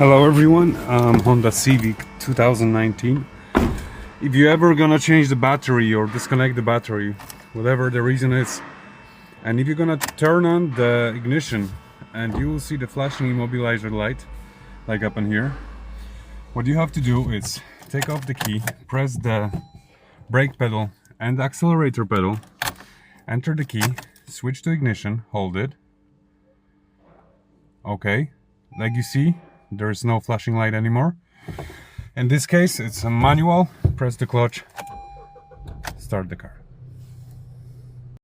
Hello everyone, Honda Civic 2019. If you ever gonna change the battery or disconnect the battery, whatever the reason is, and if you're gonna turn on the ignition and you will see the flashing immobilizer light, like up in here, what you have to do is take off the key, press the brake pedal and the accelerator pedal, enter the key, switch to ignition, hold it. Okay, like you see, there is no flashing light anymore. In this case, it's a manual. Press the clutch, start the car.